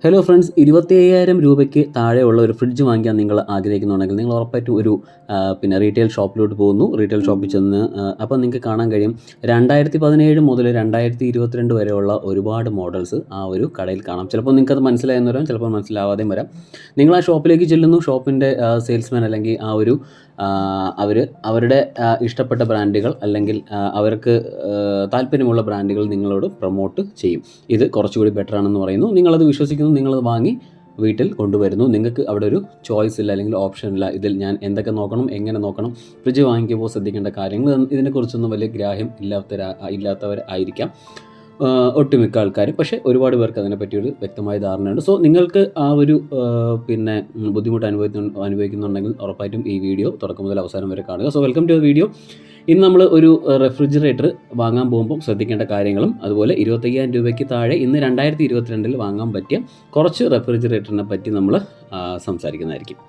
Hello friends, 25,000 രൂപയ്ക്ക് താഴെയുള്ള ഒരു ഫ്രിഡ്ജ് വാങ്ങിക്കാൻ നിങ്ങൾ ആഗ്രഹിക്കുന്നുണ്ടെങ്കിൽ നിങ്ങൾ ഉറപ്പായിട്ടും ഒരു റീറ്റെയിൽ ഷോപ്പിലോട്ട് പോകുന്നു. റീറ്റെയിൽ ഷോപ്പിൽ ചെന്ന് അപ്പോൾ നിങ്ങൾക്ക് കാണാൻ കഴിയും 2017 മുതൽ 2022 വരെയുള്ള ഒരുപാട് മോഡൽസ് ആ ഒരു കടയിൽ കാണാം. ചിലപ്പോൾ നിങ്ങൾക്കത് മനസ്സിലായെന്ന് വരാം, ചിലപ്പോൾ മനസ്സിലാവാതെയും വരാം. നിങ്ങൾ ആ ഷോപ്പിലേക്ക് ചെല്ലുന്നു. ഷോപ്പിൻ്റെ സെയിൽസ്മാൻ അല്ലെങ്കിൽ അവരുടെ ഇഷ്ടപ്പെട്ട ബ്രാൻഡുകൾ അല്ലെങ്കിൽ അവർക്ക് താല്പര്യമുള്ള ബ്രാൻഡുകൾ നിങ്ങളോട് പ്രൊമോട്ട് ചെയ്യും. ഇത് കുറച്ചുകൂടി ബെറ്റർ ആണെന്ന് പറയുന്നു. നിങ്ങളത് വിശ്വസിക്കുന്നു, നിങ്ങളത് വാങ്ങി വീട്ടിൽ കൊണ്ടുവരുന്നു. നിങ്ങൾക്ക് അവിടെ ഒരു ചോയ്സ് ഇല്ല അല്ലെങ്കിൽ ഓപ്ഷൻ ഇല്ല. ഇതിൽ ഞാൻ എന്തൊക്കെ നോക്കണം, എങ്ങനെ നോക്കണം, ഫ്രിഡ്ജ് വാങ്ങിക്കുമ്പോൾ ശ്രദ്ധിക്കേണ്ട കാര്യങ്ങൾ, ഇതിനെക്കുറിച്ചൊന്നും വലിയ ഗ്രാഹ്യം ഇല്ലാത്തവരായിരിക്കാം ഒട്ടുമിക്ക ആൾക്കാർ. പക്ഷേ ഒരുപാട് പേർക്ക് അതിനെപ്പറ്റിയൊരു വ്യക്തമായ ധാരണയുണ്ട്. സോ നിങ്ങൾക്ക് ആ ഒരു ബുദ്ധിമുട്ട് അനുഭവിക്കുന്നുണ്ടെങ്കിൽ ഉറപ്പായിട്ടും ഈ വീഡിയോ തുടക്കം മുതൽ അവസാനം വരെ കാണുക. So welcome to video. ഇന്ന് നമ്മൾ ഒരു റെഫ്രിജറേറ്റർ വാങ്ങാൻ പോകുമ്പോൾ ശ്രദ്ധിക്കേണ്ട കാര്യങ്ങളും അതുപോലെ 25,000 രൂപയ്ക്ക് താഴെ ഇന്ന് 2022 വാങ്ങാൻ പറ്റിയ കുറച്ച് റെഫ്രിജറേറ്ററിനെ പറ്റി നമ്മൾ സംസാരിക്കുന്നതായിരിക്കും.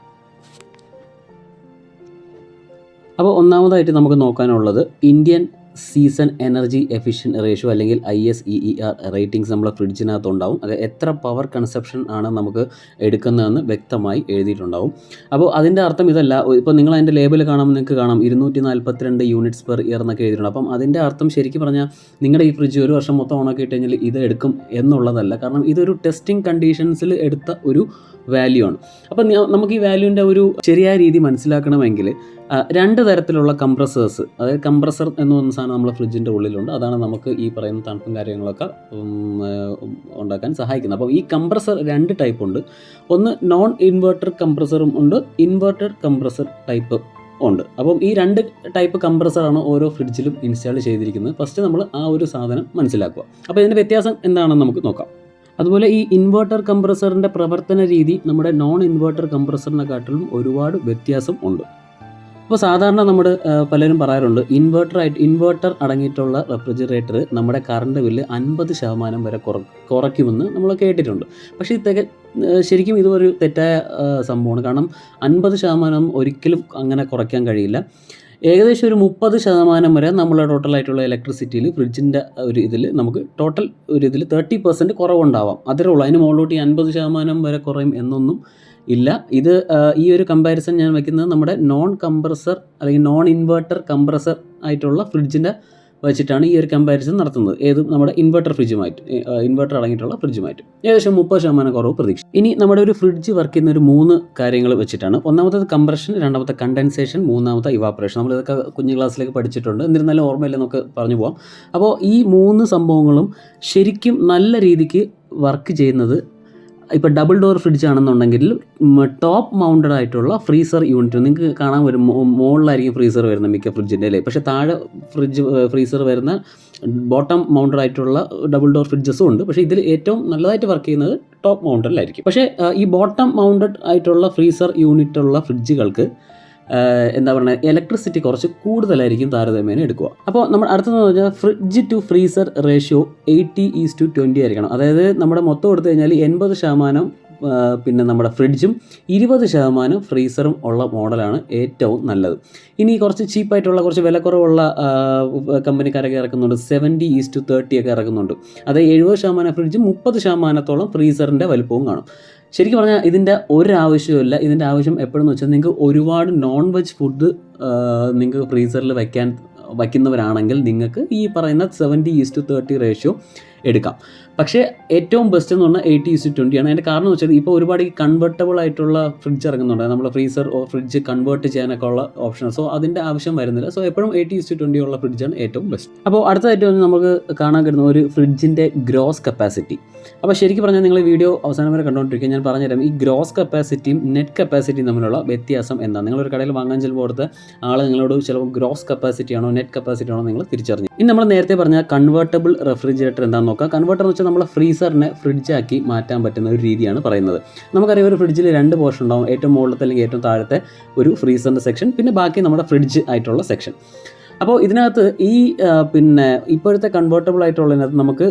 അപ്പോൾ ഒന്നാമതായിട്ട് നമുക്ക് നോക്കാനുള്ളത് ഇന്ത്യൻ സീസൺ എനർജി എഫിഷ്യൻ റേഷ്യോ അല്ലെങ്കിൽ ISEER റേറ്റിംഗ്സ് നമ്മളെ ഫ്രിഡ്ജിനകത്തുണ്ടാവും. അത് എത്ര പവർ കൺസപ്ഷൻ ആണ് നമുക്ക് എടുക്കുന്നതെന്ന് വ്യക്തമായി എഴുതിയിട്ടുണ്ടാവും. അപ്പോൾ അതിൻ്റെ അർത്ഥം ഇതല്ല. ഇപ്പോൾ നിങ്ങൾ അതിൻ്റെ ലേബൽ കാണുമ്പോൾ നിങ്ങൾക്ക് കാണാം 242 യൂണിറ്റ്സ് പെർ ഇയർ എന്നൊക്കെ എഴുതിയിട്ടുണ്ട്. അപ്പം അതിൻ്റെ അർത്ഥം ശരിക്കും പറഞ്ഞാൽ നിങ്ങളുടെ ഈ ഫ്രിഡ്ജ് ഒരു വർഷം മൊത്തം ഓണാക്കി ഇട്ട് കഴിഞ്ഞാൽ ഇത് എടുക്കും എന്നുള്ളതല്ല. കാരണം ഇതൊരു ടെസ്റ്റിംഗ് കണ്ടീഷൻസിൽ എടുത്ത ഒരു വാല്യൂ ആണ്. അപ്പം നമുക്ക് ഈ വാല്യൂവിൻ്റെ ഒരു ശരിയായ രീതി മനസ്സിലാക്കണമെങ്കിൽ രണ്ട് തരത്തിലുള്ള കംപ്രസേഴ്സ്, അതായത് കംപ്രസർ എന്ന് പറയുന്ന സാധനം നമ്മുടെ ഫ്രിഡ്ജിൻ്റെ ഉള്ളിലുണ്ട്. അതാണ് നമുക്ക് ഈ പറയുന്ന തണുപ്പും കാര്യങ്ങളൊക്കെ ഉണ്ടാക്കാൻ സഹായിക്കുന്നത്. അപ്പോൾ ഈ കംപ്രസർ രണ്ട് ടൈപ്പ് ഉണ്ട്. ഒന്ന് നോൺ ഇൻവെർട്ടർ കംപ്രസറും ഉണ്ട്, ഇൻവെർട്ടഡ് കംപ്രസർ ടൈപ്പ് ഉണ്ട്. അപ്പം ഈ രണ്ട് ടൈപ്പ് കംപ്രസറാണ് ഓരോ ഫ്രിഡ്ജിലും ഇൻസ്റ്റാൾ ചെയ്തിരിക്കുന്നത്. ഫസ്റ്റ് നമ്മൾ ആ ഒരു സാധനം മനസ്സിലാക്കുക. അപ്പോൾ ഇതിൻ്റെ വ്യത്യാസം എന്താണെന്ന് നമുക്ക് നോക്കാം. അതുപോലെ ഈ ഇൻവെർട്ടർ കംപ്രസറിൻ്റെ പ്രവർത്തന രീതി നമ്മുടെ നോൺ ഇൻവെർട്ടർ കംപ്രസറിനെക്കാട്ടിലും ഒരുപാട് വ്യത്യാസം ഉണ്ട്. അപ്പോൾ സാധാരണ നമ്മൾ പലരും പറയാറുണ്ട് ഇൻവെർട്ടർ അടങ്ങിയിട്ടുള്ള റെഫ്രിജറേറ്റർ നമ്മുടെ കറണ്ട് ബില്ല് 50% വരെ കുറയ്ക്കുമെന്ന് നമ്മൾ കേട്ടിട്ടുണ്ട്. പക്ഷേ ശരിക്കും ഇതൊരു തെറ്റായ സംഭവമാണ്. കാരണം 50% ഒരിക്കലും അങ്ങനെ കുറയ്ക്കാൻ കഴിയില്ല. ഏകദേശം ഒരു 30% വരെ നമ്മളെ ടോട്ടലായിട്ടുള്ള ഇലക്ട്രിസിറ്റിയിൽ ഫ്രിഡ്ജിൻ്റെ ഒരു ഇതിൽ നമുക്ക് ടോട്ടൽ ഒരു ഇതിൽ 30% കുറവുണ്ടാവാം. അതേ ഉള്ളൂ. അതിന് മുകളിലോട്ട് 50% വരെ കുറയും എന്നൊന്നും ഇല്ല. ഇത് ഈ ഒരു കമ്പാരിസൺ ഞാൻ വയ്ക്കുന്നത് നമ്മുടെ നോൺ കംപ്രസർ അല്ലെങ്കിൽ നോൺ ഇൻവെർട്ടർ കംപ്രസർ ആയിട്ടുള്ള ഫ്രിഡ്ജിൻ്റെ വെച്ചിട്ടാണ് ഈ ഒരു കമ്പാരിസൺ നടത്തുന്നത്. നമ്മുടെ ഇൻവെർട്ടർ അടങ്ങിയിട്ടുള്ള ഫ്രിഡ്ജുമായിട്ട് ഏകദേശം 30% കുറവ് പ്രതീക്ഷ. ഇനി നമ്മുടെ ഒരു ഫ്രിഡ്ജ് വർക്ക് ചെയ്യുന്ന ഒരു 3 കാര്യങ്ങൾ വെച്ചിട്ടാണ്. ഒന്നാമത്തത് കംപ്രഷൻ, രണ്ടാമത്തെ കണ്ടൻസേഷൻ, മൂന്നാമത്തെ ഇവാപ്പറേഷൻ. നമ്മളിതൊക്കെ കുഞ്ഞു ക്ലാസ്സിലേക്ക് പഠിച്ചിട്ടുണ്ട്. എന്നിരുന്നാലും ഓർമ്മയില്ല, നമുക്ക് പറഞ്ഞു പോകാം. അപ്പോൾ ഈ 3 സംഭവങ്ങളും ശരിക്കും നല്ല രീതിക്ക് വർക്ക് ചെയ്യുന്നത് ഇപ്പോൾ ഡബിൾ ഡോർ ഫ്രിഡ്ജ് ആണെന്നുണ്ടെങ്കിൽ ടോപ്പ് മൗണ്ടഡ് ആയിട്ടുള്ള ഫ്രീസർ യൂണിറ്റ് നിങ്ങൾക്ക് കാണാൻ വരും. മുകളിലായിരിക്കും ഫ്രീസർ വരുന്നത് മിക്ക ഫ്രിഡ്ജിൻ്റെ അല്ലേ. പക്ഷേ താഴെ ഫ്രീസർ വരുന്ന ബോട്ടം മൗണ്ടഡ് ആയിട്ടുള്ള ഡബിൾ ഡോർ ഫ്രിഡ്ജസും ഉണ്ട്. പക്ഷേ ഇതിൽ ഏറ്റവും നല്ലതായിട്ട് വർക്ക് ചെയ്യുന്നത് ടോപ്പ് മൗണ്ടഡിലായിരിക്കും. പക്ഷേ ഈ ബോട്ടം മൗണ്ടഡ് ആയിട്ടുള്ള ഫ്രീസർ യൂണിറ്റുള്ള ഫ്രിഡ്ജുകൾക്ക് ഇലക്ട്രിസിറ്റി കുറച്ച് കൂടുതലായിരിക്കും താരതമ്യേന എടുക്കുക. അപ്പോൾ നമ്മൾ അടുത്തതെന്ന് പറഞ്ഞാൽ ഫ്രിഡ്ജ് ടു ഫ്രീസർ റേഷ്യോ 80:20 ആയിരിക്കണം. അതായത് നമ്മുടെ മൊത്തം എടുത്തു കഴിഞ്ഞാൽ 80% നമ്മുടെ ഫ്രിഡ്ജും 20% ഫ്രീസറും ഉള്ള മോഡലാണ് ഏറ്റവും നല്ലത്. ഇനി കുറച്ച് ചീപ്പായിട്ടുള്ള കുറച്ച് വിലക്കുറവുള്ള കമ്പനിക്കാരൊക്കെ ഇറക്കുന്നുണ്ട്. 70:30 ഒക്കെ ഇറക്കുന്നുണ്ട്. അതായത് 70% ഫ്രിഡ്ജും 30%-ഓളം ഫ്രീസറിൻ്റെ വലുപ്പവും കാണും. ശരിക്കും പറഞ്ഞാൽ ഇതിൻ്റെ ഒരാവശ്യമില്ല. ഇതിൻ്റെ ആവശ്യം എപ്പോഴെന്ന് വെച്ചാൽ നിങ്ങൾക്ക് ഒരുപാട് നോൺ വെജ് ഫുഡ് നിങ്ങൾക്ക് ഫ്രീസറിൽ വയ്ക്കുന്നവരാണെങ്കിൽ നിങ്ങൾക്ക് ഈ പറയുന്ന 70:30 റേഷ്യോ എടുക്കാം. പക്ഷേ ഏറ്റവും ബെസ്റ്റ് എന്ന് പറഞ്ഞാൽ 80:20 ആണ്. അതിൻ്റെ കാരണം എന്ന് വെച്ചാൽ ഇപ്പോൾ ഒരുപാട് ഈ കൺവെർട്ടബിൾ ആയിട്ടുള്ള ഫ്രിഡ്ജ് ഇറങ്ങുന്നുണ്ട്. നമ്മൾ ഫ്രീസർ ഫ്രിഡ്ജ് കൺവേർട്ട് ചെയ്യാനൊക്കെ ഉള്ള ഓപ്ഷൻ. സോ അതിൻ്റെ ആവശ്യം വരുന്നില്ല. സോ എപ്പോഴും 80:20 ഉള്ള ഫ്രിഡ്ജാണ് ഏറ്റവും ബെസ്റ്റ്. അപ്പോൾ അടുത്തതായിട്ട് നമുക്ക് കാണാൻ കഴിയുന്ന ഒരു ഫ്രിഡ്ജിൻ്റെ ഗ്രോസ് കപ്പാസിറ്റി. അപ്പോൾ ശരിക്കും പറഞ്ഞാൽ നിങ്ങൾ വീഡിയോ അവസാനം വരെ കണ്ടുകൊണ്ടിരിക്കുക. ഞാൻ പറഞ്ഞുതരാം ഈ ഗ്രോസ് കപ്പാസിറ്റിയും നെറ്റ് കപ്പാസിറ്റിയും തമ്മിലുള്ള വ്യത്യാസം എന്താണ്. നിങ്ങളൊരു കടയിൽ വാങ്ങാൻ ചെല്ലുമ്പോൾ അടുത്ത ആൾ നിങ്ങളോട് ചിലപ്പോൾ ഗ്രോസ് കപ്പാസിറ്റി ആണോ നെറ്റ് കപ്പാസിറ്റി ആണോ നിങ്ങൾ തിരിച്ചറിഞ്ഞു. ഇനി നമ്മൾ നേരത്തെ പറഞ്ഞ കൺവേർട്ടബിൾ റെഫ്രിജറേറ്റർ എന്താണെന്ന് നോക്കാം. കൺവേർട്ടർ എന്ന് വെച്ചാൽ നമ്മളെ ഫ്രീസറിനെ ഫ്രിഡ്ജാക്കി മാറ്റാൻ പറ്റുന്ന ഒരു രീതിയാണ് പറയുന്നത്. നമുക്കറിയാം ഒരു ഫ്രിഡ്ജിൽ 2 പോർഷൻ ഉണ്ടാവും. ഏറ്റവും മുകളിലത്തെ അല്ലെങ്കിൽ ഏറ്റവും താഴത്തെ ഒരു ഫ്രീസറിൻ്റെ സെക്ഷൻ, പിന്നെ ബാക്കി നമ്മുടെ ഫ്രിഡ്ജ് ആയിട്ടുള്ള സെക്ഷൻ. അപ്പോൾ ഇതിനകത്ത് ഈ പിന്നെ ഇപ്പോഴത്തെ കൺവേർട്ടബിൾ ആയിട്ടുള്ളതിനകത്ത് നമുക്ക്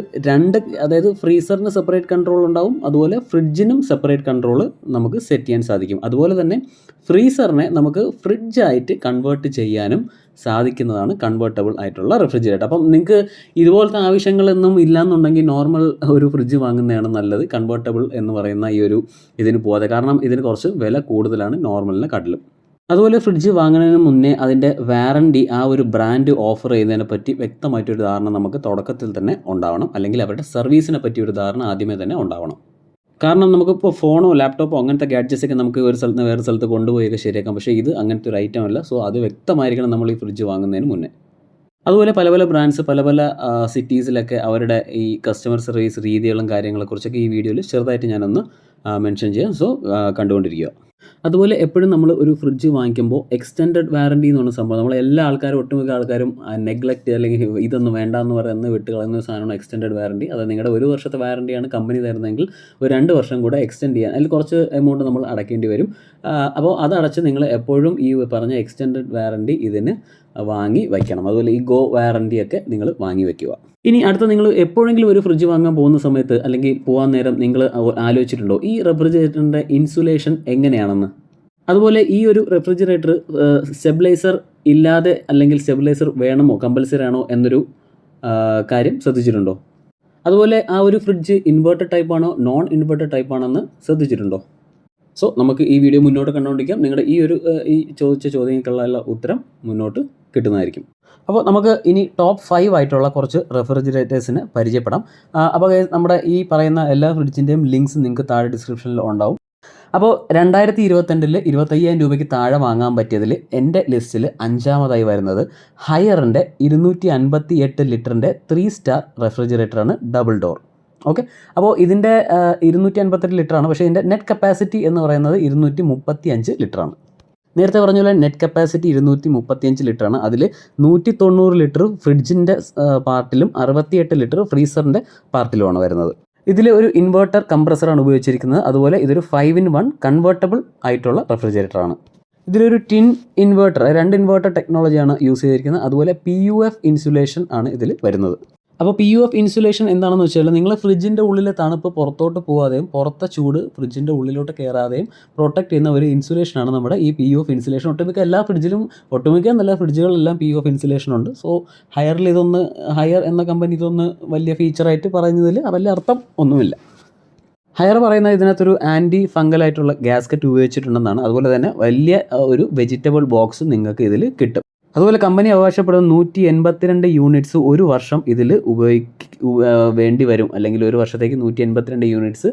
അതായത് ഫ്രീസറിന് സെപ്പറേറ്റ് കൺട്രോൾ ഉണ്ടാവും, അതുപോലെ ഫ്രിഡ്ജിനും സെപ്പറേറ്റ് കൺട്രോൾ നമുക്ക് സെറ്റ് ചെയ്യാൻ സാധിക്കും. അതുപോലെ തന്നെ ഫ്രീസറിനെ നമുക്ക് ഫ്രിഡ്ജായിട്ട് കൺവേർട്ട് ചെയ്യാനും സാധിക്കുന്നതാണ് കൺവേർട്ടബിൾ ആയിട്ടുള്ള റെഫ്രിജറേറ്റർ. അപ്പം നിങ്ങൾക്ക് ഇതുപോലത്തെ ആവശ്യങ്ങളൊന്നും ഇല്ലയെന്നുണ്ടെങ്കിൽ നോർമൽ ഒരു ഫ്രിഡ്ജ് വാങ്ങുന്നതാണ് നല്ലത്. കൺവേർട്ടബിൾ എന്ന് പറയുന്ന ഈ ഒരു ഇതിന് പോകാതെ, കാരണം ഇതിന് കുറച്ച് വില കൂടുതലാണ് നോർമലിനെ കാട്ടിലും. അതുപോലെ ഫ്രിഡ്ജ് വാങ്ങുന്നതിന് മുന്നേ അതിൻ്റെ വാറണ്ടി ആ ഒരു ബ്രാൻഡ് ഓഫർ ചെയ്യുന്നതിനെ പറ്റി വ്യക്തമായിട്ടൊരു ധാരണ നമുക്ക് തുടക്കത്തിൽ തന്നെ ഉണ്ടാവണം, അല്ലെങ്കിൽ അവരുടെ സർവീസിനെ പറ്റി ഒരു ധാരണ ആദ്യമേ തന്നെ ഉണ്ടാവണം. കാരണം നമുക്കിപ്പോൾ ഫോണോ ലാപ്ടോപ്പോ അങ്ങനത്തെ ഗാഡ്ജറ്റ്സൊക്കെ നമുക്ക് ഒരു സ്ഥലത്ത് നിന്ന് വേറെ സ്ഥലത്ത് കൊണ്ടുപോയൊക്കെ ശരിയാക്കാം. പക്ഷേ ഇത് അങ്ങനത്തെ ഒരു ഐറ്റം അല്ല. സോ അത് വ്യക്തമായിരിക്കണം നമ്മൾ ഈ ഫ്രിഡ്ജ് വാങ്ങുന്നതിന് മുന്നേ. അതുപോലെ പല പല ബ്രാൻഡ്സ് പല പല സിറ്റീസിലൊക്കെ അവരുടെ ഈ കസ്റ്റമർ സർവീസ് രീതികളും കാര്യങ്ങളെക്കുറിച്ചൊക്കെ ഈ വീഡിയോയിൽ ചെറുതായിട്ട് ഞാനൊന്ന് മെൻഷൻ ചെയ്യാം. സോ കണ്ടുകൊണ്ടിരിക്കുക. അതുപോലെ എപ്പോഴും നമ്മൾ ഒരു ഫ്രിഡ്ജ് വാങ്ങിക്കുമ്പോൾ എക്സ്റ്റെൻഡഡ് വാറണ്ടി എന്ന് പറഞ്ഞ സംഭവം നമ്മൾ എല്ലാ ആൾക്കാരും ഒട്ടുമിക്ക ആൾക്കാരും നെഗ്ലക്റ്റ് അല്ലെങ്കിൽ ഇതൊന്നും വേണ്ട എന്ന് പറയുന്നത് വിട്ട് കളയുന്ന ഒരു സാധനമാണ് എക്സ്റ്റെൻഡഡ് വാറണ്ടി. അത് നിങ്ങളുടെ 1 വർഷത്തെ വാറണ്ടിയാണ് കമ്പനി തരുന്നതെങ്കിൽ ഒരു 2 വർഷം കൂടെ എക്സ്റ്റെൻഡ് ചെയ്യാൻ അതിൽ കുറച്ച് എമൗണ്ട് നമ്മൾ അടയ്ക്കേണ്ടി വരും. അപ്പോൾ അതടച്ച് നിങ്ങൾ എപ്പോഴും ഈ പറഞ്ഞ എക്സ്റ്റെൻഡഡ് വാറണ്ടി ഇതിന് വാങ്ങി വയ്ക്കണം. അതുപോലെ ഈ ഗോ വാറണ്ടിയൊക്കെ നിങ്ങൾ വാങ്ങി വയ്ക്കുക. ഇനി അടുത്ത നിങ്ങൾ എപ്പോഴെങ്കിലും ഒരു ഫ്രിഡ്ജ് വാങ്ങാൻ പോകുന്ന സമയത്ത് അല്ലെങ്കിൽ പോകാൻ നേരം നിങ്ങൾ ആലോചിച്ചിട്ടുണ്ടോ ഈ റെഫ്രിജറേറ്ററിൻ്റെ ഇൻസുലേഷൻ എങ്ങനെയാണെന്ന്? അതുപോലെ ഈ ഒരു റെഫ്രിജറേറ്റർ സ്റ്റെബിലൈസർ ഇല്ലാതെ അല്ലെങ്കിൽ സ്റ്റെബിലൈസർ വേണമോ കമ്പൽസറി ആണോ എന്നൊരു കാര്യം ശ്രദ്ധിച്ചിട്ടുണ്ടോ? അതുപോലെ ആ ഒരു ഫ്രിഡ്ജ് ഇൻവേർട്ടർ ടൈപ്പാണോ നോൺ ഇൻവേർട്ടർ ടൈപ്പാണെന്ന് ശ്രദ്ധിച്ചിട്ടുണ്ടോ? സോ നമുക്ക് ഈ വീഡിയോ മുന്നോട്ട് കണ്ടുകൊണ്ടിരിക്കാം. നിങ്ങളുടെ ഈ ചോദിച്ച ചോദ്യങ്ങൾക്കുള്ള ഉത്തരം മുന്നോട്ട് കിട്ടുന്നതായിരിക്കും. അപ്പോൾ നമുക്ക് ഇനി ടോപ്പ് 5 ആയിട്ടുള്ള കുറച്ച് റെഫ്രിജറേറ്റേഴ്സിനെ പരിചയപ്പെടാം. അപ്പോൾ നമ്മുടെ ഈ പറയുന്ന എല്ലാ ഫ്രിഡ്ജിൻ്റെയും ലിങ്ക്സ് നിങ്ങൾക്ക് താഴെ ഡിസ്ക്രിപ്ഷനിൽ ഉണ്ടാവും. അപ്പോൾ 2022 25,000 രൂപയ്ക്ക് താഴെ വാങ്ങാൻ പറ്റിയതിൽ എൻ്റെ ലിസ്റ്റിൽ 5ാമതായി വരുന്നത് ഹയറിൻ്റെ 258 ലിറ്ററിൻ്റെ 3 സ്റ്റാർ റെഫ്രിജറേറ്ററാണ്, ഡബിൾ ഡോർ. ഓക്കെ, അപ്പോൾ ഇതിൻ്റെ 258 ലിറ്ററാണ്. പക്ഷേ ഇതിൻ്റെ നെറ്റ് കപ്പാസിറ്റി എന്ന് പറയുന്നത് 235 ലിറ്ററാണ്. നേരത്തെ പറഞ്ഞ പോലെ നെറ്റ് കപ്പാസിറ്റി 235 ലിറ്ററാണ്. അതിൽ 190 ലിറ്റർ ഫ്രിഡ്ജിൻ്റെ പാർട്ടിലും 68 ലിറ്റർ ഫ്രീസറിൻ്റെ പാർട്ടിലുമാണ് വരുന്നത്. ഇതിൽ ഒരു ഇൻവേർട്ടർ കംപ്രസറാണ് ഉപയോഗിച്ചിരിക്കുന്നത്. അതുപോലെ ഇതൊരു 5-in-1 കൺവേർട്ടബിൾ ആയിട്ടുള്ള റെഫ്രിജറേറ്ററാണ്. ഇതിലൊരു ടിൻ ഇൻവേർട്ടർ 2 ഇൻവേർട്ടർ ടെക്നോളജിയാണ് യൂസ് ചെയ്തിരിക്കുന്നത്. അതുപോലെ PUF ഇൻസുലേഷൻ ആണ് ഇതിൽ വരുന്നത്. അപ്പോൾ PUF ഇൻസുലേഷൻ എന്താണെന്ന് വെച്ചാൽ നിങ്ങൾ ഫ്രിഡ്ജിൻ്റെ ഉള്ളിലെ തണുപ്പ് പുറത്തോട്ട് പോകാതെയും പുറത്തെ ചൂട് ഫ്രിഡ്ജിൻ്റെ ഉള്ളിലോട്ട് കയറാതെയും പ്രൊട്ടക്ട് ചെയ്യുന്ന ഒരു ഇൻസുലേഷനാണ് നമ്മുടെ ഈ PUF ഇൻസുലേഷൻ. ഒട്ടുമിക്ക എല്ലാ ഫ്രിഡ്ജുകളിലെല്ലാം PUF ഇൻസുലേഷൻ ഉണ്ട്. സോ ഹയർ എന്ന കമ്പനി ഇതൊന്ന് വലിയ ഫീച്ചറായിട്ട് പറയുന്നതിൽ വലിയ അർത്ഥം ഒന്നുമില്ല. ഹയർ പറയുന്നത് ഇതിനകത്തൊരു ആൻറ്റി ഫംഗലായിട്ടുള്ള ഗ്യാസ്കറ്റ് ഉപയോഗിച്ചിട്ടുണ്ടെന്നാണ്. അതുപോലെ തന്നെ വലിയ ഒരു വെജിറ്റബിൾ ബോക്സ് നിങ്ങൾക്ക് ഇതിൽ കിട്ടും. അതുപോലെ കമ്പനി അവകാശപ്പെടുന്ന 182 യൂണിറ്റ്സ് ഒരു വർഷം ഇതിൽ വേണ്ടി വരും, അല്ലെങ്കിൽ ഒരു വർഷത്തേക്ക് 182 യൂണിറ്റ്സ്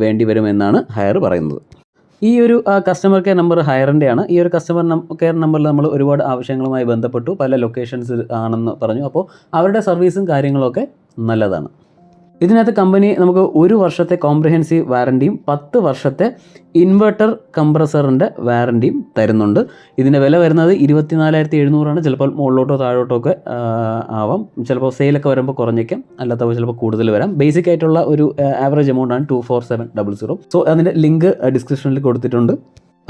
വേണ്ടി വരും എന്നാണ് ഹയർ പറയുന്നത്. ഈ ഒരു കസ്റ്റമർ കെയർ നമ്പർ ഹയറിൻ്റെയാണ്. ഈ ഒരു കസ്റ്റമർ കെയർ നമ്പറിൽ നമ്മൾ ഒരുപാട് ആവശ്യങ്ങളുമായി ബന്ധപ്പെട്ടു, പല ലൊക്കേഷൻസ് ആണെന്ന് പറഞ്ഞു. അപ്പോൾ അവരുടെ സർവീസും കാര്യങ്ങളൊക്കെ നല്ലതാണ്. ഇതിനകത്ത് കമ്പനി നമുക്ക് 1 വർഷത്തെ കോംപ്രിഹെൻസീവ് വാറണ്ടിയും 10 വർഷത്തെ ഇൻവെർട്ടർ കംപ്രസറിൻ്റെ വാറണ്ടിയും തരുന്നുണ്ട്. ഇതിൻ്റെ വില വരുന്നത് 24,700 ചിലപ്പോൾ മുകളിലോട്ടോ താഴോട്ടോ ഒക്കെ ആവാം. ചിലപ്പോൾ സെയിലൊക്കെ വരുമ്പോൾ കുറഞ്ഞേക്കാം, അല്ലാത്തപ്പോൾ ചിലപ്പോൾ കൂടുതൽ വരാം. ബേസിക് ആയിട്ടുള്ള ഒരു ആവറേജ് എമൗണ്ടാണ് 24700. സോ അതിൻ്റെ ലിങ്ക് ഡിസ്ക്രിപ്ഷനിൽ കൊടുത്തിട്ടുണ്ട്.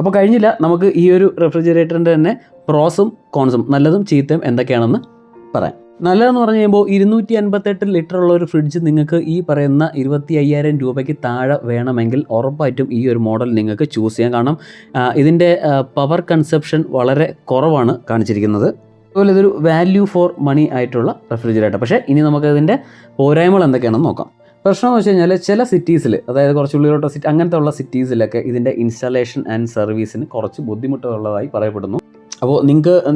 അപ്പോൾ കഴിഞ്ഞില്ല, നമുക്ക് ഈ ഒരു റെഫ്രിജറേറ്ററിൻ്റെ തന്നെ പ്രോസും കോൺസും നല്ലതും ചീത്തയും എന്തൊക്കെയാണെന്ന് പറയാം. നല്ലതെന്ന് പറഞ്ഞു കഴിയുമ്പോൾ 258 ലിറ്റർ ഉള്ള ഒരു ഫ്രിഡ്ജ് നിങ്ങൾക്ക് ഈ പറയുന്ന 25,000 രൂപയ്ക്ക് താഴെ വേണമെങ്കിൽ ഉറപ്പായിട്ടും ഈ ഒരു മോഡൽ നിങ്ങൾക്ക് ചൂസ് ചെയ്യാം. കാരണം ഇതിൻ്റെ പവർ കൺസപ്ഷൻ വളരെ കുറവാണ് കാണിച്ചിരിക്കുന്നത്. അതുപോലെ ഇതൊരു വാല്യൂ ഫോർ മണി ആയിട്ടുള്ള റെഫ്രിജറേറ്റർ. പക്ഷേ ഇനി നമുക്കതിൻ്റെ പോരായ്മകൾ എന്തൊക്കെയാണെന്ന് നോക്കാം. പ്രശ്നം എന്ന് വെച്ച് കഴിഞ്ഞാൽ ചില സിറ്റീസിൽ, അതായത് കുറച്ച് ഉള്ളിലോട്ടോ അങ്ങനത്തെ ഉള്ള സിറ്റീസിലൊക്കെ ഇതിൻ്റെ ഇൻസ്റ്റാളേഷൻ ആൻഡ് സർവീസിന് കുറച്ച് ബുദ്ധിമുട്ടുള്ളതായി പറയപ്പെടുന്നു. അപ്പോൾ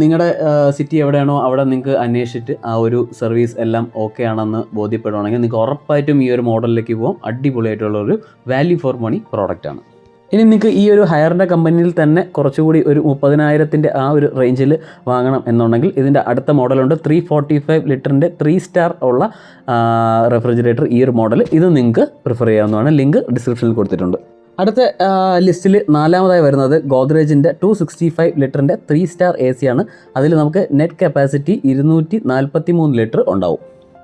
നിങ്ങളുടെ സിറ്റി എവിടെയാണോ അവിടെ നിങ്ങൾക്ക് അന്വേഷിച്ചിട്ട് ആ ഒരു സർവീസ് എല്ലാം ഓക്കെ ആണെന്ന് ബോധ്യപ്പെടുവാണെങ്കിൽ നിങ്ങൾക്ക് ഉറപ്പായിട്ടും ഈ ഒരു മോഡലിലേക്ക് പോകാം. അടിപൊളിയായിട്ടുള്ള ഒരു വാല്യൂ ഫോർ മണി പ്രോഡക്റ്റാണ്. ഇനി നിങ്ങൾക്ക് ഈ ഒരു ഹയറിൻ്റെ കമ്പനിയിൽ തന്നെ കുറച്ചുകൂടി ഒരു 30,000 ആ ഒരു റേഞ്ചിൽ വാങ്ങണം എന്നുണ്ടെങ്കിൽ ഇതിൻ്റെ അടുത്ത മോഡലുണ്ട്. 345 ലിറ്ററിൻ്റെ 3 സ്റ്റാർ ഉള്ള റെഫ്രിജറേറ്റർ. ഈ ഒരു മോഡൽ ഇത് നിങ്ങൾക്ക് പ്രിഫർ ചെയ്യാവുന്നതാണ്. ലിങ്ക് ഡിസ്ക്രിപ്ഷനിൽ കൊടുത്തിട്ടുണ്ട്. അടുത്ത ലിസ്റ്റിൽ 4ാമതായി വരുന്നത് ഗോദ്രേജിൻ്റെ 265 ലിറ്ററിൻ്റെ 3 സ്റ്റാർ AC ആണ്. അതിൽ നമുക്ക് നെറ്റ് കപ്പാസിറ്റി 243 ലിറ്റർ ഉണ്ടാവും.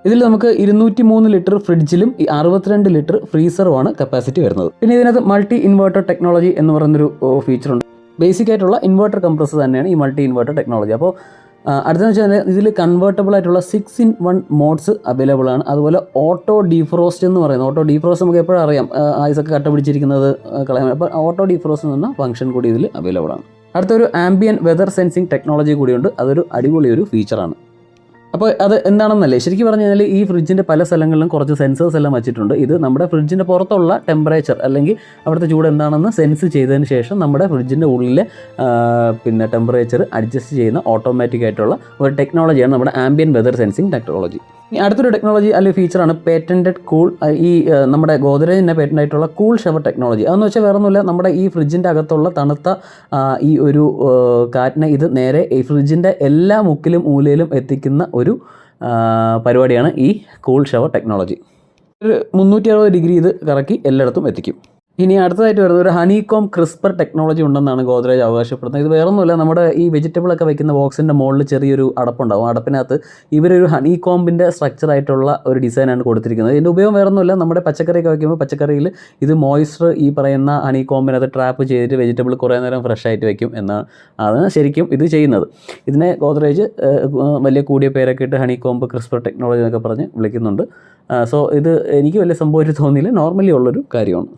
ഇതിൽ നമുക്ക് 203 ലിറ്റർ ഫ്രിഡ്ജിലും 62 ലിറ്റർ ഫ്രീസറുമാണ് കപ്പാസിറ്റി വരുന്നത്. പിന്നെ ഇതിനകത്ത് മൾട്ടി ഇൻവേർട്ടർ ടെക്നോളജി എന്ന് പറയുന്നൊരു ഫീച്ചറുണ്ട്. ബേസിക് ആയിട്ടുള്ള ഇൻവേർട്ടർ കംപ്രസർ തന്നെയാണ് ഈ മൾട്ടി ഇൻവേർട്ടർ ടെക്നോളജി. അപ്പോൾ അടുത്തതെന്ന് വെച്ചാൽ ഇതിൽ കൺവേർട്ടബിൾ ആയിട്ടുള്ള 6-in-1 മോഡ്സ് അവൈലബിൾ ആണ്. അതുപോലെ ഓട്ടോ ഡീഫ്രോസ്റ്റ് എന്ന് പറയുന്നത്, ഓട്ടോ ഡീഫ്രോസ്റ്റ് നമുക്ക് എപ്പോഴും അറിയാം, ഐസൊക്കെ കട്ട പിടിച്ചിരിക്കുന്നത് കളയാൻ. അപ്പോൾ ഓട്ടോ ഡീഫ്രോസ്റ്റ് എന്ന ഫംഗ്ഷൻ കൂടി ഇതിൽ അവൈലബിൾ ആണ്. അടുത്തൊരു ആംബിയൻ വെതർ സെൻസിങ് ടെക്നോളജി കൂടിയുണ്ട്. അതൊരു അടിപൊളി ഒരു ഫീച്ചറാണ്. അപ്പോൾ അത് എന്താണെന്നല്ലേ, ശരിക്കും പറഞ്ഞു കഴിഞ്ഞാൽ ഈ ഫ്രിഡ്ജിൻ്റെ പല സ്ഥലങ്ങളിലും കുറച്ച് സെൻസേഴ്സ് എല്ലാം വെച്ചിട്ടുണ്ട്. ഇത് നമ്മുടെ ഫ്രിഡ്ജിൻ്റെ പുറത്തുള്ള ടെമ്പറേച്ചർ അല്ലെങ്കിൽ അവിടുത്തെ ചൂട് എന്താണെന്ന് സെൻസ് ചെയ്തതിന് ശേഷം നമ്മുടെ ഫ്രിഡ്ജിൻ്റെ ഉള്ളിലെ പിന്നെ ടെമ്പറേച്ചർ അഡ്ജസ്റ്റ് ചെയ്യുന്ന ഓട്ടോമാറ്റിക് ആയിട്ടുള്ള ഒരു ടെക്നോളജിയാണ് നമ്മുടെ ആംബിയൻ വെതർ സെൻസിങ് ടെക്നോളജി. ഇനി അടുത്തൊരു ടെക്നോളജി അല്ലെങ്കിൽ ഫീച്ചറാണ് പേറ്റൻറ്റഡ് കൂൾ, ഈ നമ്മുടെ ഗോദ്രേജിൻ്റെ പേറ്റൻ്റ് ആയിട്ടുള്ള കൂൾ ഷവർ ടെക്നോളജി. അതെന്ന് വെച്ചാൽ വേറെ ഒന്നുമില്ല, നമ്മുടെ ഈ ഫ്രിഡ്ജിൻ്റെ അകത്തുള്ള തണുത്ത ഈ ഒരു കാറ്റിനെ ഇത് നേരെ ഈ ഫ്രിഡ്ജിൻ്റെ എല്ലാ മുക്കിലും മൂലയിലും എത്തിക്കുന്ന ഒരു പരിപാടിയാണ് ഈ കൂൾ ഷവർ ടെക്നോളജി. ഒരു 360 ഡിഗ്രി ഇത് കറക്കി എല്ലായിടത്തും എത്തിക്കും. ഇനി അടുത്തതായിട്ട് വരുന്നത് ഒരു ഹണികോം ക്രിസ്പർ ടെക്നോളജി ഉണ്ടെന്നാണ് ഗോദ്രേജ് അവകാശപ്പെടുന്നത്. ഇത് വേറൊന്നുമില്ല, നമ്മുടെ ഈ വെജിറ്റബിളൊക്കെ വയ്ക്കുന്ന ബോക്സിൻ്റെ മുകളിൽ ചെറിയൊരു അടപ്പുണ്ടാവും. അടപ്പിനകത്ത് ഇവരൊരു ഹണികോമ്പിൻ്റെ സ്ട്രക്ചറായിട്ടുള്ള ഒരു ഡിസൈനാണ് കൊടുത്തിരിക്കുന്നത്. ഇതിൻ്റെ ഉപയോഗം വേറൊന്നുമില്ല, നമ്മുടെ പച്ചക്കറിയൊക്കെ വയ്ക്കുമ്പോൾ പച്ചക്കറിയിൽ ഇത് മോയ്സ്ചർ ഈ പറയുന്ന ഹണികോമ്പിനകത്ത് ട്രാപ്പ് ചെയ്തിട്ട് വെജിറ്റബിൾ കുറേ നേരം ഫ്രഷ് ആയിട്ട് വയ്ക്കും എന്നാണ് ശരിക്കും ഇത് ചെയ്യുന്നത്. ഇതിനെ ഗോദ്രേജ് വലിയ കൂടിയ പേരൊക്കെ ഇട്ട് ഹണികോംബ് ക്രിസ്പർ ടെക്നോളജി എന്നൊക്കെ പറഞ്ഞ് വിളിക്കുന്നുണ്ട്. സോ ഇത് എനിക്ക് വലിയ സംഭവമായിട്ട് തോന്നിയില്ല, നോർമലി ഉള്ളൊരു കാര്യമാണ്.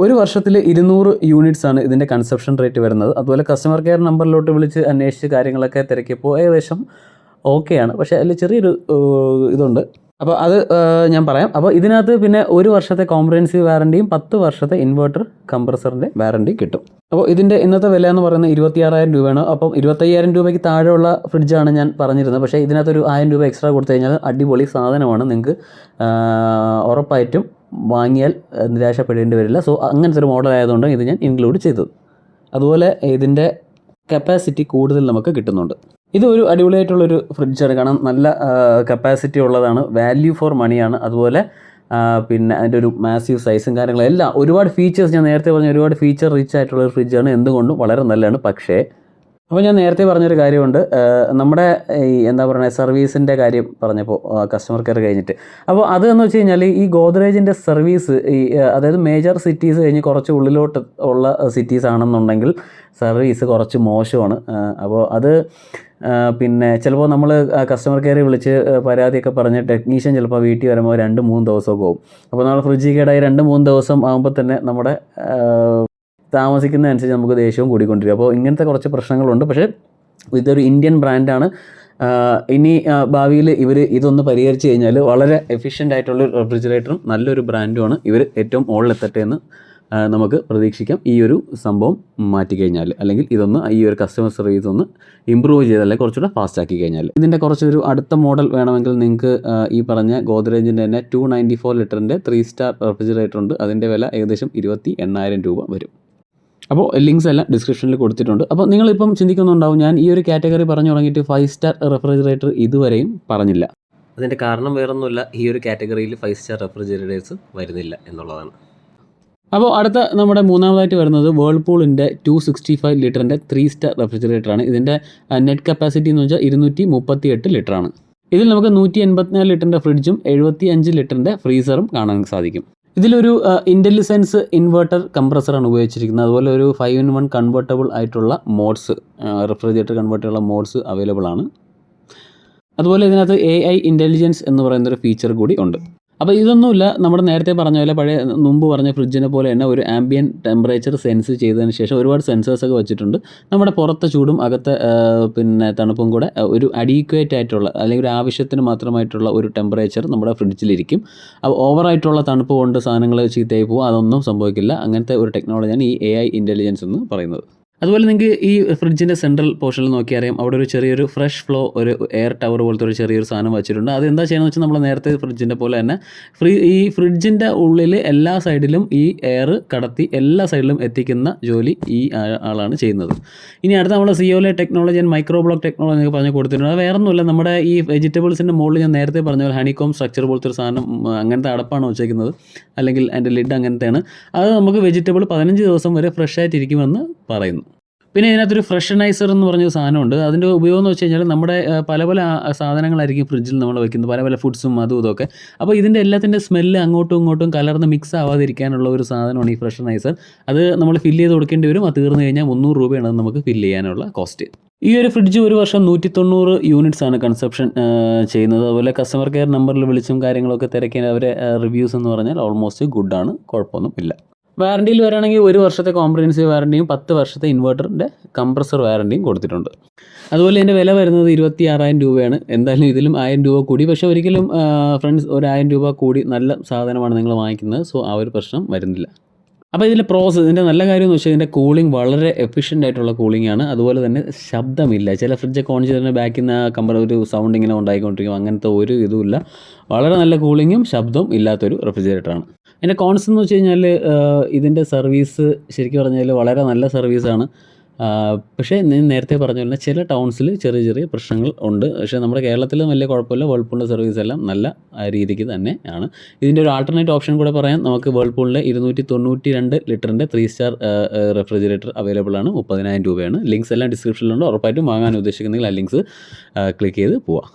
ഒരു വർഷത്തിൽ 200 യൂണിറ്റ്സ് ആണ് ഇതിൻ്റെ കൺസപ്ഷൻ റേറ്റ് വരുന്നത്. അതുപോലെ കസ്റ്റമർ കെയർ നമ്പറിലോട്ട് വിളിച്ച് അന്വേഷിച്ച് കാര്യങ്ങളൊക്കെ തിരക്കിയപ്പോൾ ഏകദേശം ഓക്കെയാണ്. പക്ഷേ അതിൽ ചെറിയൊരു ഇതുണ്ട്. അപ്പോൾ അത് ഞാൻ പറയാം. അപ്പോൾ ഇതിനകത്ത് പിന്നെ 1 വർഷത്തെ കോംപ്രഹെൻസീവ് വാറണ്ടിയും 10 വർഷത്തെ ഇൻവെർട്ടർ കംപ്രസറിൻ്റെ വാറണ്ടി കിട്ടും. അപ്പോൾ ഇതിൻ്റെ ഇന്നത്തെ വില എന്ന് പറയുന്നത് 26,000 രൂപയാണ്. അപ്പം 25,000 രൂപയ്ക്ക് താഴെയുള്ള ഫ്രിഡ്ജാണ് ഞാൻ പറഞ്ഞിരുന്നത്. പക്ഷേ ഇതിനകത്തൊരു 1000 രൂപ എക്സ്ട്രാ കൊടുത്തു കഴിഞ്ഞാൽ അടിപൊളി സാധനമാണ്. നിങ്ങൾക്ക് ഉറപ്പായിട്ടും വാങ്ങിയാൽ നിരാശപ്പെടേണ്ടി വരില്ല. സോ അങ്ങനത്തെ ഒരു മോഡൽ ആയതുകൊണ്ട് ഇത് ഞാൻ ഇൻക്ലൂഡ് ചെയ്തത്. അതുപോലെ ഇതിൻ്റെ കപ്പാസിറ്റി കൂടുതൽ നമുക്ക് കിട്ടുന്നുണ്ട്. ഇതൊരു അടിപൊളിയായിട്ടുള്ളൊരു ഫ്രിഡ്ജാണ്, കാരണം നല്ല കപ്പാസിറ്റി ഉള്ളതാണ്, വാല്യൂ ഫോർ മണിയാണ്. അതുപോലെ പിന്നെ അതിൻ്റെ ഒരു മാസീവ് സൈസും കാര്യങ്ങളും എല്ലാം ഒരുപാട് ഫീച്ചേഴ്സ്, ഞാൻ നേരത്തെ പറഞ്ഞ ഒരുപാട് ഫീച്ചർ റിച്ച് ആയിട്ടുള്ളൊരു ഫ്രിഡ്ജാണ്. എന്തുകൊണ്ടും വളരെ നല്ലതാണ്. പക്ഷേ അപ്പോൾ ഞാൻ നേരത്തെ പറഞ്ഞൊരു കാര്യമുണ്ട്, നമ്മുടെ ഈ എന്താ പറയുക സർവീസിൻ്റെ കാര്യം പറഞ്ഞപ്പോൾ കസ്റ്റമർ കെയർ കഴിഞ്ഞിട്ട്. അപ്പോൾ അതെന്ന് വെച്ച് കഴിഞ്ഞാൽ ഈ ഗോദ്രേജിൻ്റെ സർവീസ് ഈ അതായത് മേജർ സിറ്റീസ് കഴിഞ്ഞ് കുറച്ച് ഉള്ളിലോട്ട് ഉള്ള സിറ്റീസ് ആണെന്നുണ്ടെങ്കിൽ സർവീസ് കുറച്ച് മോശമാണ്. അപ്പോൾ അത് പിന്നെ ചിലപ്പോൾ നമ്മൾ കസ്റ്റമർ കെയറിൽ വിളിച്ച് പരാതിയൊക്കെ പറഞ്ഞ് ടെക്നീഷ്യൻ ചിലപ്പോൾ വീട്ടിൽ വരുമ്പോൾ 2-3 ദിവസമൊക്കെ പോകും. അപ്പോൾ നമ്മൾ ഫ്രിഡ്ജ് കേടായി 2-3 ദിവസം ആകുമ്പോൾ തന്നെ നമ്മുടെ താമസിക്കുന്നതനുസരിച്ച് നമുക്ക് ദേഷ്യവും കൂടിക്കൊണ്ടിരിക്കും. അപ്പോൾ ഇങ്ങനത്തെ കുറച്ച് പ്രശ്നങ്ങളുണ്ട്. പക്ഷേ ഇതൊരു ഇന്ത്യൻ ബ്രാൻഡാണ്. ഇനി ഭാവിയിൽ ഇവർ ഇതൊന്ന് പരിഹരിച്ച് കഴിഞ്ഞാൽ വളരെ എഫിഷ്യൻ്റ് ആയിട്ടുള്ള റെഫ്രിജറേറ്ററും നല്ലൊരു ബ്രാൻഡുമാണ് ഇവർ ഏറ്റവും മുകളിലെത്തട്ടെ എന്ന് നമുക്ക് പ്രതീക്ഷിക്കാം. ഈ ഒരു സംഭവം മാറ്റിക്കഴിഞ്ഞാൽ, അല്ലെങ്കിൽ ഇതൊന്ന് ഈ ഒരു കസ്റ്റമർ സർവീസ് ഒന്ന് ഇമ്പ്രൂവ് ചെയ്താൽ കുറച്ചുകൂടെ ഫാസ്റ്റ് ആക്കി കഴിഞ്ഞാൽ. ഇതിൻ്റെ കുറച്ചൊരു അടുത്ത മോഡൽ വേണമെങ്കിൽ നിങ്ങൾക്ക് ഈ പറഞ്ഞ ഗോദ്രേജിൻ്റെ തന്നെ 294 ലിറ്ററിൻ്റെ 3 സ്റ്റാർ റെഫ്രിജറേറ്റർ ഉണ്ട്. അതിൻ്റെ വില ഏകദേശം 28,000 രൂപ വരും. അപ്പോൾ ലിങ്ക്സ് എല്ലാം ഡിസ്ക്രിപ്ഷനിൽ കൊടുത്തിട്ടുണ്ട്. അപ്പോൾ നിങ്ങളിപ്പം ചിന്തിക്കുന്നുണ്ടാവും, ഞാൻ ഈ ഒരു കാറ്റഗറി പറഞ്ഞു തുടങ്ങിയിട്ട് 5 സ്റ്റാർ റെഫ്രിജറേറ്റർ ഇതുവരെയും പറഞ്ഞില്ല. അതിൻ്റെ കാരണം വേറൊന്നുമില്ല, ഈ ഒരു കാറ്റഗറിയിൽ 5 സ്റ്റാർ റെഫ്രിജറേറ്റേഴ്സ് വരുന്നില്ല എന്നുള്ളതാണ്. അപ്പോൾ അടുത്ത നമ്മുടെ മൂന്നാമതായിട്ട് വരുന്നത് വേൾപൂളിൻ്റെ 265 ലിറ്ററിൻ്റെ 3 സ്റ്റാർ റെഫ്രിജറേറ്ററാണ്. ഇതിൻ്റെ നെറ്റ് കപ്പാസിറ്റി എന്ന് വെച്ചാൽ 238 ലിറ്ററാണ്. ഇതിൽ നമുക്ക് 184 ലിറ്ററിൻ്റെ ഫ്രിഡ്ജും 75 ലിറ്ററിൻ്റെ ഫ്രീസറും കാണാൻ സാധിക്കും. ഇതിലൊരു ഇൻ്റലിസെൻസ് ഇൻവെർട്ടർ കംപ്രസറാണ് ഉപയോഗിച്ചിരിക്കുന്നത്. അതുപോലെ ഒരു 5-in-1 കൺവേർട്ടബിൾ ആയിട്ടുള്ള മോഡ്സ്, റെഫ്രിജറേറ്റർ കൺവേർട്ട് ചെയ്യാനുള്ള മോഡ്സ് അവൈലബിൾ ആണ്. അതുപോലെ ഇതിനകത്ത് AI ഇൻ്റലിജൻസ് എന്ന് പറയുന്നൊരു ഫീച്ചർ കൂടി ഉണ്ട്. അപ്പോൾ ഇതൊന്നുമില്ല, നമ്മുടെ നേരത്തെ പറഞ്ഞ പോലെ മുമ്പ് പറഞ്ഞ ഫ്രിഡ്ജിനെ പോലെ തന്നെ ഒരു ആംബിയൻ ടെമ്പറേച്ചർ സെൻസ് ചെയ്തതിന് ശേഷം ഒരുപാട് സെൻസേഴ്സൊക്കെ വെച്ചിട്ടുണ്ട്. നമ്മുടെ പുറത്തെ ചൂടും അകത്തെ പിന്നെ തണുപ്പും കൂടെ ഒരു അഡീക്വേറ്റ് ആയിട്ടുള്ള അല്ലെങ്കിൽ ഒരു ആവശ്യത്തിന് മാത്രമായിട്ടുള്ള ഒരു ടെമ്പറേച്ചർ നമ്മുടെ ഫ്രിഡ്ജിലിരിക്കും. അപ്പോൾ ഓവറായിട്ടുള്ള തണുപ്പ് കൊണ്ട് സാധനങ്ങൾ ചീത്തയായി പോകും, അതൊന്നും സംഭവിക്കില്ല. അങ്ങനത്തെ ഒരു ടെക്നോളജിയാണ് ഈ AI ഇൻ്റലിജൻസ് എന്ന് പറയുന്നത്. അതുപോലെ നിങ്ങൾക്ക് ഈ ഫ്രിഡ്ജിൻ്റെ സെൻട്രൽ പോർഷനിൽ നോക്കിയാൽ അറിയാം, അവിടെ ഒരു ചെറിയൊരു ഫ്രഷ് ഫ്ലോ, ഒരു എയർ ടവർ പോലത്തെ ഒരു ചെറിയൊരു സാധനം വെച്ചിട്ടുണ്ട്. അത് എന്താ ചെയ്യുന്നത് വെച്ചാൽ നമ്മൾ നേരത്തെ ഫ്രിഡ്ജിൻ്റെ പോലെ തന്നെ ഈ ഫ്രിഡ്ജിൻ്റെ ഉള്ളിൽ എല്ലാ സൈഡിലും ഈ എയർ കടത്തി എല്ലാ സൈഡിലും എത്തിക്കുന്ന ജോലി ഈ ആളാണ് ചെയ്യുന്നത്. ഇനി അടുത്ത നമ്മൾ സിയോലെ technology and micro block technology എന്നൊക്കെ പറഞ്ഞ് കൊടുത്തിട്ടുണ്ട്. അത് വേറെ ഒന്നുമില്ല, നമ്മുടെ ഈ വെജിറ്റബിൾസിൻ്റെ മുകളിൽ ഞാൻ നേരത്തെ പറഞ്ഞ പോലെ ഹണികോം സ്ട്രക്ചർ പോലത്തെ ഒരു സാധനം, അങ്ങനത്തെ അടപ്പാണ് വെച്ചേക്കുന്നത്, അല്ലെങ്കിൽ അതിൻ്റെ ലിഡ് അങ്ങനത്തെയാണ്. അത് നമുക്ക് വെജിറ്റബിൾ 15 ദിവസം വരെ ഫ്രഷ് ആയിട്ടിരിക്കുമെന്ന് പറയുന്നു. പിന്നെ ഇതിനകത്തൊരു ഫ്രഷനൈസർ എന്ന് പറഞ്ഞൊരു സാധനമുണ്ട്. അതിൻ്റെ ഉപയോഗം എന്ന് വെച്ച് കഴിഞ്ഞാൽ നമ്മുടെ പല പല സാധനങ്ങളായിരിക്കും ഫ്രിഡ്ജിൽ നമ്മൾ വെക്കുന്നത്. പല പല ഫുഡ്സും അതും ഇതൊക്കെ. അപ്പോൾ ഇതിൻ്റെ എല്ലാത്തിൻ്റെ സ്മെല്ല് അങ്ങോട്ടും ഇങ്ങോട്ടും കലർന്ന് മിക്സ് ആവാതിരിക്കാനുള്ള ഒരു സാധനമാണ് ഈ ഫ്രഷനൈസർ. അത് നമ്മൾ ഫില്ല് ചെയ്ത് കൊടുക്കേണ്ടി വരും. അത് തീർന്നു കഴിഞ്ഞാൽ 300 രൂപയാണ് അത് നമുക്ക് ഫില്ല് ചെയ്യാനുള്ള കോസ്റ്റ്. ഈ ഒരു ഫ്രിഡ്ജ് ഒരു വർഷം 190 യൂണിറ്റ്സ് ആണ് കൺസപ്ഷൻ ചെയ്യുന്നത്. അതുപോലെ കസ്റ്റമർ കെയർ നമ്പറിൽ വിളിച്ചും കാര്യങ്ങളൊക്കെ തിരക്കിയ അവരെ റിവ്യൂസ് എന്ന് പറഞ്ഞാൽ ഓൾമോസ്റ്റ് ഗുഡാണ്, കുഴപ്പമൊന്നും ഇല്ല. വാറണ്ടിയിൽ വരികയാണെങ്കിൽ 1 വർഷത്തെ കോംപ്രഹെൻസീവ് വാറണ്ടിയും 10 വർഷത്തെ ഇൻവെർട്ടറിൻ്റെ കംപ്രസർ വാറണ്ടിയും കൊടുത്തിട്ടുണ്ട്. അതുപോലെ ഇതിൻ്റെ വില വരുന്നത് 26,000 രൂപയാണ്. എന്തായാലും ഇതിലും 1000 രൂപ കൂടി. പക്ഷേ ഒരിക്കലും ഫ്രണ്ട്സ്, ഒരു 1000 രൂപ കൂടി നല്ല സാധനമാണ് നിങ്ങൾ വാങ്ങിക്കുന്നത്. സോ ആ ഒരു പ്രശ്നം വരുന്നില്ല. അപ്പോൾ ഇതിൻ്റെ ഇതിൻ്റെ നല്ല കാര്യം എന്ന് വെച്ചാൽ ഇതിൻ്റെ കൂളിംഗ് വളരെ എഫിഷ്യൻ്റ് ആയിട്ടുള്ള കൂളിംഗ് ആണ്. അതുപോലെ തന്നെ ശബ്ദമില്ല. ചില ഫ്രിഡ്ജൊക്കെ ഓൺ ചെയ്ത് തന്നെ ബാക്കിൽ നിന്ന് ഒരു സൗണ്ട് ഇങ്ങനെ ഉണ്ടായിക്കൊണ്ടിരിക്കും. അങ്ങനത്തെ ഒരു ഇതുമില്ല. വളരെ നല്ല കൂളിങ്ങും ശബ്ദവും ഇല്ലാത്തൊരു റെഫ്രിജറേറ്ററാണ്. അതിൻ്റെ കോൺസ് എന്ന് വെച്ച് കഴിഞ്ഞാൽ ഇതിൻ്റെ സർവീസ് ശരിക്കും പറഞ്ഞാൽ വളരെ നല്ല സർവീസാണ്. പക്ഷേ ഞാൻ നേരത്തെ പറഞ്ഞ പോലെ ചില ടൗൺസിൽ ചെറിയ ചെറിയ പ്രശ്നങ്ങൾ ഉണ്ട്. പക്ഷേ നമ്മുടെ കേരളത്തിൽ വലിയ കുഴപ്പമില്ല. വേൾപൂളിൻ്റെ സർവീസ് എല്ലാം നല്ല രീതിക്ക് തന്നെയാണ്. ഇതിൻ്റെ ഒരു ആൾട്ടർനേറ്റ് ഓപ്ഷൻ കൂടെ പറയാം. നമുക്ക് വേൾപൂളിൻ്റെ 292 ലിറ്ററിൻ്റെ 3 സ്റ്റാർ റെഫ്രിജറേറ്റർ അവൈലബിൾ ആണ്. 30,000 രൂപയാണ്. ലിങ്ക്സ് എല്ലാം ഡിസ്ക്രിപ്ഷനിലുണ്ട്. ഉറപ്പായിട്ടും വാങ്ങാൻ ഉദ്ദേശിക്കുന്നെങ്കിൽ ആ ലിങ്ക്സ് ക്ലിക്ക് ചെയ്ത് പോവാം.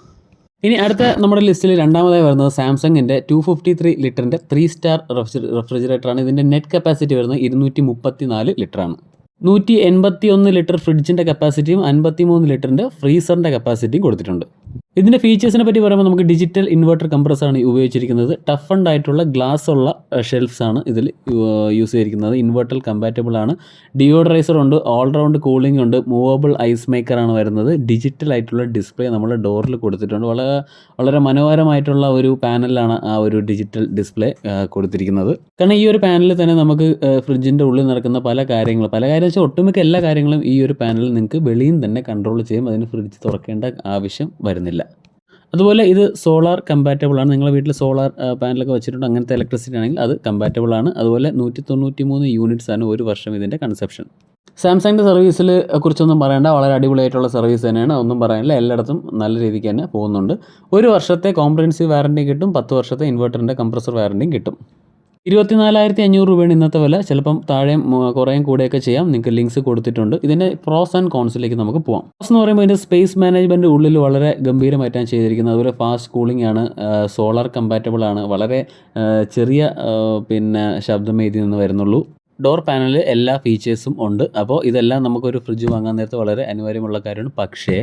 ഇനി അടുത്ത നമ്മുടെ ലിസ്റ്റിൽ രണ്ടാമതായി വരുന്നത് സാംസങ്ങിൻ്റെ 253 ലിറ്ററിൻ്റെ 3 സ്റ്റാർ റെഫ്രിജറേറ്ററാണ്. ഇതിൻ്റെ നെറ്റ് കപ്പാസിറ്റി വരുന്നത് 234 ലിറ്ററാണ്. 181 ലിറ്റർ ഫ്രിഡ്ജിൻ്റെ കപ്പാസിറ്റിയും 53 ലിറ്ററിൻ്റെ ഫ്രീസറിൻ്റെ കപ്പാസിറ്റിയും കൊടുത്തിട്ടുണ്ട്. ഇതിൻ്റെ ഫീച്ചേഴ്സിനെ പറ്റി പറയുമ്പോൾ നമുക്ക് ഡിജിറ്റൽ ഇൻവെർട്ടർ കംപ്രസറാണ് ഉപയോഗിച്ചിരിക്കുന്നത്. ടഫൻഡ് ആയിട്ടുള്ള ഗ്ലാസ് ഉള്ള ഷെൽഫ്സാണ് ഇതിൽ യൂസ് ചെയ്തിരിക്കുന്നത്. ഇൻവെർട്ടർ കമ്പാറ്റബിൾ ആണ്. ഡിയോഡറൈസർ ഉണ്ട്, ഓൾറൗണ്ട് കൂളിംഗ് ഉണ്ട്, മൂവബിൾ ഐസ് മേക്കറാണ് വരുന്നത്. ഡിജിറ്റൽ ആയിട്ടുള്ള ഡിസ്പ്ലേ നമ്മൾ ഡോറിൽ കൊടുത്തിട്ടുണ്ട്. വളരെ മനോഹരമായിട്ടുള്ള ഒരു പാനലാണ് ആ ഒരു ഡിജിറ്റൽ ഡിസ്പ്ലേ കൊടുത്തിരിക്കുന്നത്. കാരണം ഈ ഒരു പാനലിൽ തന്നെ നമുക്ക് ഫ്രിഡ്ജിൻ്റെ ഉള്ളിൽ നടക്കുന്ന പല കാര്യം വെച്ചാൽ ഒട്ടുമിക്ക എല്ലാ കാര്യങ്ങളും ഈ ഒരു പാനലിൽ നിങ്ങൾക്ക് വെളിയിൽ തന്നെ കൺട്രോൾ ചെയ്യും. അതിന് ഫ്രിഡ്ജ് തുറക്കേണ്ട ആവശ്യം വരുന്നില്ല. അതുപോലെ ഇത് സോളാർ കമ്പാറ്റബിൾ ആണ്. നിങ്ങളുടെ വീട്ടിൽ സോളാർ പാനലൊക്കെ വെച്ചിട്ടുണ്ട്, അങ്ങനത്തെ ഇലക്ട്രിസിറ്റി ആണെങ്കിൽ അത് കമ്പാറ്റബിൾ ആണ്. അതുപോലെ 193 യൂണിറ്റ്സ് ആണ് ഒരു വർഷം ഇതിൻ്റെ കൺസപ്ഷൻ. സാംസങ്ങിൻ്റെ സർവീസിൽ കുറിച്ചൊന്നും പറയേണ്ട, വളരെ അടിപൊളിയായിട്ടുള്ള സർവീസ് തന്നെയാണ്. ഒന്നും പറയാനില്ല. എല്ലായിടത്തും നല്ല രീതിക്ക് തന്നെ പോകുന്നുണ്ട്. 1 വർഷത്തെ കോംപ്രഹെൻസീവ് വാറണ്ടി കിട്ടും. 10 വർഷത്തെ ഇൻവെർട്ടറിൻ്റെ കംപ്രസർ വാറണ്ടിയും കിട്ടും. 24,500 രൂപയാണ് ഇന്നത്തെ വില. ചിലപ്പം താഴെയും കുറേയും കൂടെയൊക്കെ ചെയ്യാം. നിങ്ങൾക്ക് ലിങ്ക്സ് കൊടുത്തിട്ടുണ്ട്. ഇതിൻ്റെ പ്രോസ് ആൻഡ് കോൺസിലേക്ക് നമുക്ക് പോകാം. പ്രോസ് എന്ന് പറയുമ്പോൾ ഇതിൻ്റെ സ്പേസ് മാനേജ്മെൻറ്റ് ഉള്ളിൽ വളരെ ഗംഭീരമായിട്ടാണ് ചെയ്തിരിക്കുന്നത്. അതുപോലെ ഫാസ്റ്റ് കൂളിംഗ് ആണ്, സോളാർ കമ്പാറ്റബിൾ ആണ്, വളരെ ചെറിയ ശബ്ദമേ ഇതിൽ നിന്ന് വരുന്നുള്ളൂ. ഡോർ പാനലിൽ എല്ലാ ഫീച്ചേഴ്സും ഉണ്ട്. അപ്പോൾ ഇതെല്ലാം നമുക്കൊരു ഫ്രിഡ്ജ് വാങ്ങാൻ നേരത്തെ വളരെ അനിവാര്യമുള്ള കാര്യമാണ്.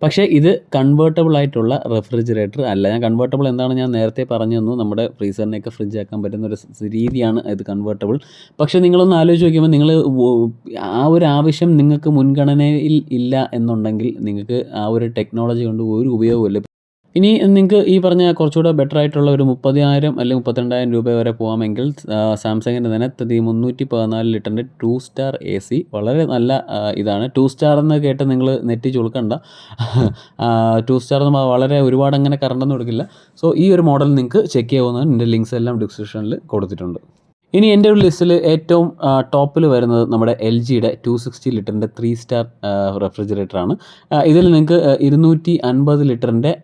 പക്ഷേ ഇത് കൺവേർട്ടബിൾ ആയിട്ടുള്ള റെഫ്രിജറേറ്റർ അല്ല. ഞാൻ കൺവേർട്ടബിൾ എന്താണ് ഞാൻ നേരത്തെ പറഞ്ഞു തന്നു. നമ്മുടെ ഫ്രീസറിനെയൊക്കെ ഫ്രിഡ്ജ് ആക്കാൻ പറ്റുന്ന ഒരു രീതിയാണ് ഇത് കൺവേർട്ടബിൾ. പക്ഷേ നിങ്ങളൊന്ന് ആലോചിച്ച് നോക്കുമ്പോൾ നിങ്ങൾ ആ ഒരു ആവശ്യം നിങ്ങൾക്ക് മുൻഗണനയിൽ ഇല്ല എന്നുണ്ടെങ്കിൽ നിങ്ങൾക്ക് ആ ഒരു ടെക്നോളജി കൊണ്ട് ഒരു ഉപയോഗമില്ല. ഇനി നിങ്ങൾക്ക് ഈ പറഞ്ഞ കുറച്ചുകൂടെ ബെറ്റർ ആയിട്ടുള്ള ഒരു 30,000 അല്ലെങ്കിൽ 32,000 രൂപ വരെ പോകാമെങ്കിൽ സാംസങ്ങിൻ്റെ തന്നെ 314 ലിറ്ററിൻ്റെ 2 സ്റ്റാർ AC വളരെ നല്ല ഇതാണ്. 2 സ്റ്റാർ എന്ന് കേട്ട് നിങ്ങൾ നെറ്റി ചുളുക്കണ്ട. 2 സ്റ്റാർ എന്ന് വളരെ ഒരുപാട് അങ്ങനെ കറണ്ടൊന്നും എടുക്കില്ല. സോ ഈ ഒരു മോഡൽ നിങ്ങൾക്ക് ചെക്ക് ചെയ്യാവുന്നതാണ്. എൻ്റെ ലിങ്ക്സ് എല്ലാം ഡിസ്ക്രിപ്ഷനിൽ കൊടുത്തിട്ടുണ്ട്. ഇനി എൻ്റെ ഒരു ലിസ്റ്റിൽ ഏറ്റവും ടോപ്പിൽ വരുന്നത് നമ്മുടെ LGയുടെ 260 ലിറ്ററിൻ്റെ 3 സ്റ്റാർ റെഫ്രിജറേറ്ററാണ്. ഇതിൽ നിങ്ങൾക്ക് 250 ലിറ്ററിൻ്റെ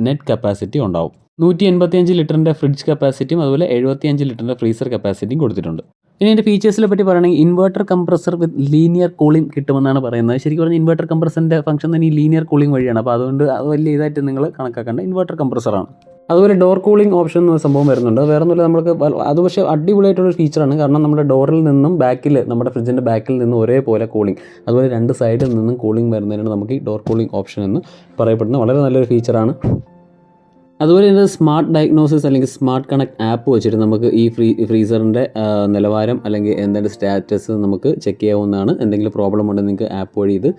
നെറ്റ് കപ്പാസിറ്റി ഉണ്ടാവും. 185 ലിറ്ററിൻ്റെ ഫ്രിഡ്ജ് കപ്പാസിറ്റിയും അതുപോലെ 75 ലിറ്ററിൻ്റെ ഫ്രീസർ കപ്പാസിറ്റിയും കൊടുത്തിട്ടുണ്ട്. ഇനി എൻ്റെ ഫീച്ചേഴ്സിനെ പറ്റി പറയുകയാണെങ്കിൽ ഇൻവെർട്ടർ കംപ്രസർ വിത്ത് ലീനിയർ കൂളിംഗ് കിട്ടുമെന്നാണ് പറയുന്നത്. ശരിക്കും പറഞ്ഞാൽ ഇൻവെർട്ടർ കംപ്രസറിൻ്റെ ഫംഗ്ഷൻ തന്നെ ഈ ലീനിയർ കൂളിംഗ് വഴിയാണ്. അപ്പോൾ അതുകൊണ്ട് അത് വലിയ ഇതായിട്ട് നിങ്ങൾ കണക്കാക്കേണ്ട ഇൻവെർട്ടർ കംപ്രസറാണ്. അതുപോലെ ഡോർ കൂളിംഗ് ഓപ്ഷൻ എന്ന സംഭവം വരുന്നുണ്ട്. വേറെ ഒന്നുമില്ല, നമുക്ക് അത് പക്ഷേ അടിപൊളിയായിട്ടുള്ളൊരു ഫീച്ചറാണ്. കാരണം നമ്മുടെ ഡോറിൽ നിന്നും നമ്മുടെ ഫ്രിഡ്ജിൻ്റെ ബാക്കിൽ നിന്നും ഒരേപോലെ കൂളിംഗ്, അതുപോലെ 2 സൈഡിൽ നിന്നും കൂളിംഗ് വരുന്നതിനാണ് നമുക്ക് ഈ ഡോർ കൂളിംഗ് ഓപ്ഷൻ എന്ന് പറയപ്പെടുന്നത്. വളരെ നല്ലൊരു ഫീച്ചറാണ്. അതുപോലെ തന്നെ സ്മാർട്ട് ഡയഗ്നോസിസ് അല്ലെങ്കിൽ സ്മാർട്ട് കണക്ട് ആപ്പ് വെച്ചിട്ട് നമുക്ക് ഈ ഫ്രീസറിൻ്റെ നിലവാരം അല്ലെങ്കിൽ എന്തെങ്കിലും സ്റ്റാറ്റസ് നമുക്ക് ചെക്ക് ചെയ്യാവുന്നതാണ്. എന്തെങ്കിലും പ്രോബ്ലം ഉണ്ടെങ്കിൽ നിങ്ങൾക്ക് ആപ്പ് വഴി ഇത്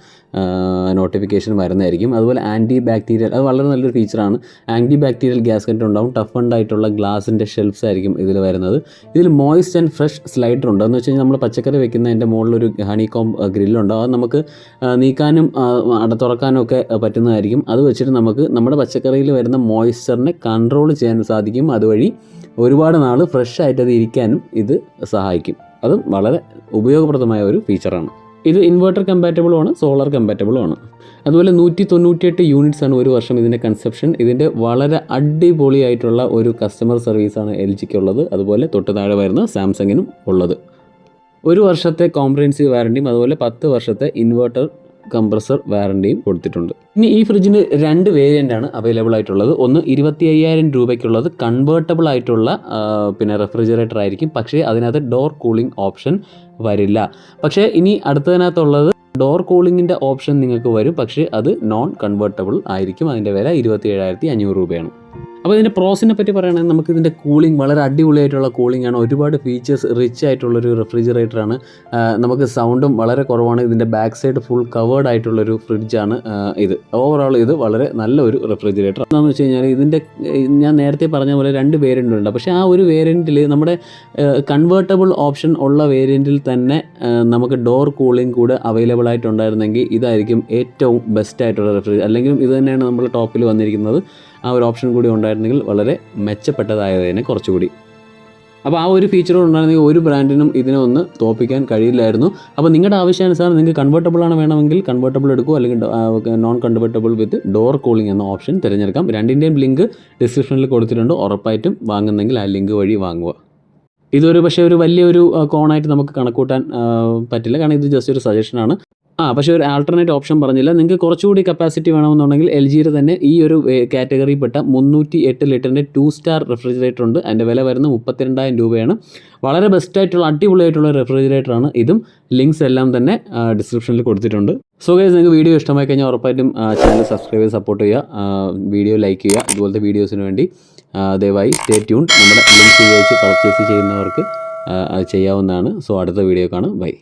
നോട്ടിഫിക്കേഷൻ വരുന്നതായിരിക്കും. അതുപോലെ ആൻറ്റി ബാക്ടീരിയൽ, അത് വളരെ നല്ലൊരു ഫീച്ചറാണ്. ആൻറ്റി ബാക്ടീരിയൽ ഗ്യാസ്കറ്റ് ഉണ്ടാവും. ടഫൻഡ് ആയിട്ടുള്ള ഗ്ലാസിൻ്റെ ഷെൽഫ്സ് ആയിരിക്കും ഇതിൽ വരുന്നത്. ഇതിൽ മോയിസ്റ്റ് ആൻഡ് ഫ്രഷ് സ്ലൈഡർ ഉണ്ട്. എന്ന് വെച്ച് കഴിഞ്ഞാൽ നമ്മൾ പച്ചക്കറി വെക്കുന്നതിൻ്റെ മുകളിലൊരു ഹണികോം ഗ്രില്ലുണ്ട്. അത് നമുക്ക് നീക്കാനും തുറക്കാനും ഒക്കെ പറ്റുന്നതായിരിക്കും. അത് വെച്ചിട്ട് നമുക്ക് നമ്മുടെ പച്ചക്കറിയിൽ വരുന്ന മോയ്സ്ചറിനെ കൺട്രോൾ ചെയ്യാൻ സാധിക്കും. അതുവഴി ഒരുപാട് നാൾ ഫ്രഷ് ആയിട്ട് അത് ഇരിക്കാനും ഇത് സഹായിക്കും. അതും വളരെ ഉപയോഗപ്രദമായ ഒരു ഫീച്ചറാണ്. ഇത് ഇൻവെർട്ടർ കമ്പാറ്റബിളുമാണ്, സോളാർ കമ്പാറ്റബിളുമാണ്. അതുപോലെ 198 യൂണിറ്റ്സ് ആണ് ഒരു വർഷം ഇതിൻ്റെ കൺസപ്ഷൻ. ഇതിൻ്റെ വളരെ അടിപൊളിയായിട്ടുള്ള ഒരു കസ്റ്റമർ സർവീസാണ് LGക്കുള്ളത്. അതുപോലെ തൊട്ട് താഴെ വരുന്ന സാംസങ്ങിനും ഉള്ളത്. 1 വർഷത്തെ കോംപ്രിഹെൻസീവ് വാറണ്ടിയും അതുപോലെ 10 വർഷത്തെ ഇൻവെർട്ടർ കംപ്രസർ വാറണ്ടിയും കൊടുത്തിട്ടുണ്ട്. ഇനി ഈ ഫ്രിഡ്ജിന് 2 വേരിയൻ്റാണ് അവൈലബിൾ ആയിട്ടുള്ളത്. ഒന്ന് 25,000 രൂപയ്ക്കുള്ളത് കൺവേർട്ടബിൾ ആയിട്ടുള്ള പിന്നെ റെഫ്രിജറേറ്റർ ആയിരിക്കും. പക്ഷേ അതിനകത്ത് ഡോർ കൂളിംഗ് ഓപ്ഷൻ വരില്ല. പക്ഷേ ഇനി അടുത്തതിനകത്തുള്ളത് ഡോർ കൂളിങ്ങിൻ്റെ ഓപ്ഷൻ നിങ്ങൾക്ക് വരും. പക്ഷേ അത് നോൺ കൺവേർട്ടബിൾ ആയിരിക്കും. അതിൻ്റെ വില 27,500 രൂപയാണ്. അപ്പോൾ ഇതിൻ്റെ പ്രോസിനെ പറ്റി പറയുകയാണെങ്കിൽ നമുക്ക് ഇതിൻ്റെ കൂളിംഗ് വളരെ അടിപൊളിയായിട്ടുള്ള കൂളിംഗ് ആണ്. ഒരുപാട് ഫീച്ചേഴ്സ് റിച്ച് ആയിട്ടുള്ളൊരു റെഫ്രിജറേറ്ററാണ്. നമുക്ക് സൗണ്ടും വളരെ കുറവാണ്. ഇതിൻ്റെ ബാക്ക് സൈഡ് ഫുൾ കവേർഡ് ആയിട്ടുള്ളൊരു ഫ്രിഡ്ജാണ് ഇത്. ഓവറോൾ ഇത് വളരെ നല്ലൊരു റെഫ്രിജറേറ്റർ. എന്താണെന്ന് വെച്ച് കഴിഞ്ഞാൽ ഇതിൻ്റെ ഞാൻ നേരത്തെ പറഞ്ഞ പോലെ 2 വേരിയൻ്റ് ഉണ്ട്. പക്ഷേ ആ ഒരു വേരിയൻറ്റിൽ നമ്മുടെ കൺവേർട്ടബിൾ ഓപ്ഷൻ ഉള്ള വേരിയൻറ്റിൽ തന്നെ നമുക്ക് ഡോർ കൂളിംഗ് കൂടെ അവൈലബിൾ ആയിട്ടുണ്ടായിരുന്നെങ്കിൽ ഇതായിരിക്കും ഏറ്റവും ബെസ്റ്റ് ആയിട്ടുള്ള റെഫ്രിജറേറ്റർ. അല്ലെങ്കിൽ ഇത് തന്നെയാണ് നമ്മൾ ടോപ്പിൽ വന്നിരിക്കുന്നത്. ആ ഒരു ഓപ്ഷൻ കൂടി ഉണ്ടായിരുന്നെങ്കിൽ വളരെ മെച്ചപ്പെട്ടതായതിനെ കുറച്ചുകൂടി. അപ്പോൾ ആ ഒരു ഫീച്ചർ ഉണ്ടായിരുന്നെങ്കിൽ ഒരു ബ്രാൻഡിനും ഇതിനെ ഒന്ന് തോൽപ്പിക്കാൻ കഴിയില്ലായിരുന്നു. അപ്പോൾ നിങ്ങളുടെ ആവശ്യാനുസരണം നിങ്ങൾക്ക് കൺവേർട്ടബിൾ ആണ് വേണമെങ്കിൽ കൺവേർട്ടബിൾ എടുക്കുക, അല്ലെങ്കിൽ നോൺ കൺവേർട്ടബിൾ വിത്ത് ഡോർ കൂളിംഗ് എന്ന ഓപ്ഷൻ തിരഞ്ഞെടുക്കാം. രണ്ടിൻ്റെയും ലിങ്ക് ഡിസ്ക്രിപ്ഷനിൽ കൊടുത്തിട്ടുണ്ട്. ഉറപ്പായിട്ടും വാങ്ങുന്നെങ്കിൽ ആ ലിങ്ക് വഴി വാങ്ങുക. ഇതൊരു പക്ഷേ ഒരു വലിയൊരു കോണായിട്ട് നമുക്ക് കണക്കൂട്ടാൻ പറ്റില്ല, കാരണം ഇത് ജസ്റ്റ് ഒരു സജഷനാണ്. പക്ഷേ ഒരു ആൾട്ടർനേറ്റ് ഓപ്ഷൻ പറഞ്ഞില്ല. നിങ്ങൾക്ക് കുറച്ചുകൂടി കപ്പാസിറ്റി വേണമെന്നുണ്ടെങ്കിൽ എൽ ജിയുടെ തന്നെ ഈ ഒരു കാറ്റഗറിയിൽപ്പെട്ട 308 ലിറ്ററിൻ്റെ 2 സ്റ്റാർ റെഫ്രിജറേറ്റർ ഉണ്ട്. അതിൻ്റെ വില വരുന്നത് 32,000 രൂപയാണ്. വളരെ ബെസ്റ്റായിട്ടുള്ള അടിപൊളിയായിട്ടുള്ള റെഫ്രിജറേറ്ററാണ് ഇതും. ലിങ്ക്സ് എല്ലാം തന്നെ ഡിസ്ക്രിപ്ഷനിൽ കൊടുത്തിട്ടുണ്ട്. സോ ഗൈസ്, നിങ്ങൾക്ക് വീഡിയോ ഇഷ്ടമായി കഴിഞ്ഞാൽ ഉറപ്പായിട്ടും ചാനൽ സബ്സ്ക്രൈബ് ചെയ്ത് സപ്പോർട്ട് ചെയ്യുക, വീഡിയോ ലൈക്ക് ചെയ്യുക. ഇതുപോലത്തെ വീഡിയോസിന് വേണ്ടി ദയവായി സ്റ്റേ ട്യൂൺ. നമ്മുടെ ലിങ്ക് ഉപയോഗിച്ച് പർച്ചേസ് ചെയ്യുന്നവർക്ക് അത് ചെയ്യാവുന്നതാണ്. സോ അടുത്ത വീഡിയോ കാണാം. ബൈ.